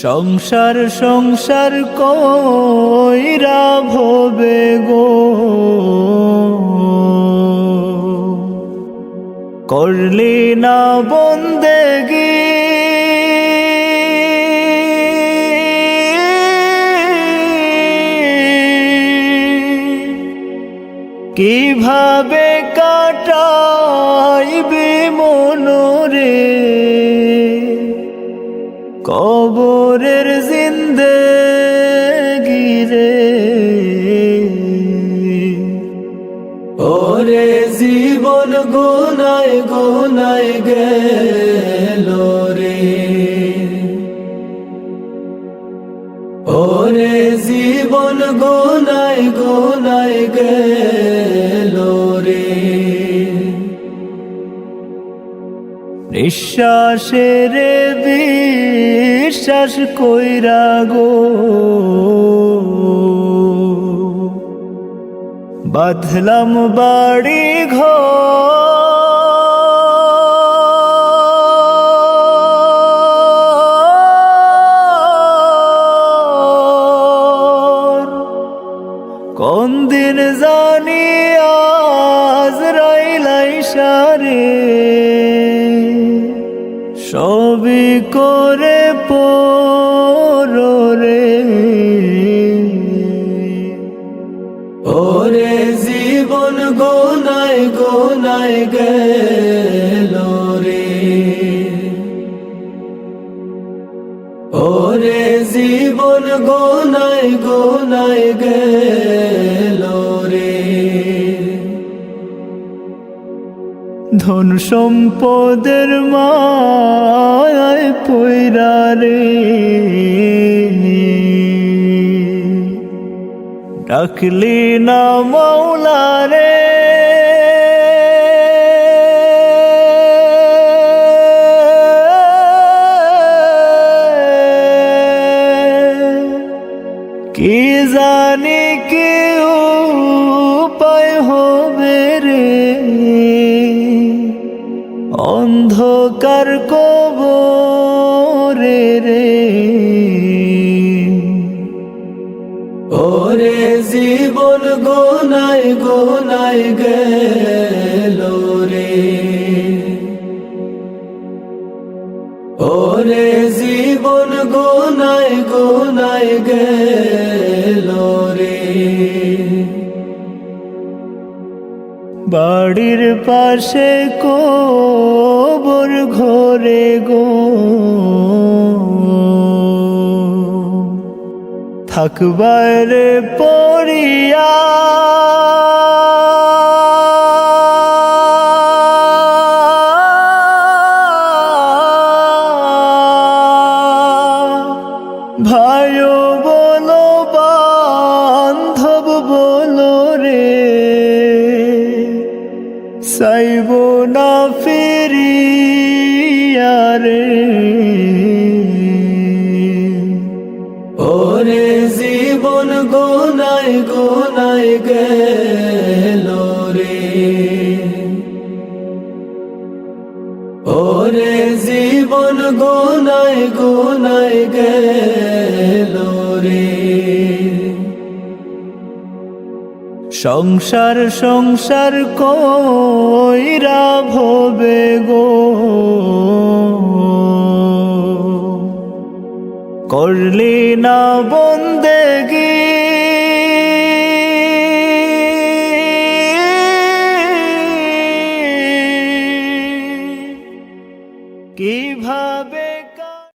সংসার সংসার কইরা ভবে গো করলি না বন্দেগি কিভাবে কাটাইবে মনরে কবরের জিন্দেগি রে ওরে জীবন গোনায় গোনায় গেল রে ওরে জীবন গোনায় গোনায় গেল রে নিঃশ্বাসের বিশ্বাস কইরা গো বাঁধলাম বাড়ি ঘর কোন দিন জানি আজরাইল সারে সবই করে পরে ওরে জীবন গোনায় গোনায় গেল রে ওরে জীবন গোনায় গোনায় গেল রে ধন সম্পদের মায় পয়রা রে ডাকলি না মৌলা রে কি জানি কি উপায় হবে রে অন্ধকার কবরে রে ওরে জীবন গোনায় গোনায় গেল রে ওরে জীবন গোনায় গোনায় গেল রে বাড়ির পাশে কবর ঘরে গো থাকবার পড়িয়া ভাইও বলো বান্ধব বলো রে চাইব না ফিরিয়া রে ওরে জীবন গোনায় গোনায় গেল রে ওরে জীবন গোনায় গোনায় গেল রে সংসার সংসার কইরা ভবে গো করলি না বন্দেগি কিভাবে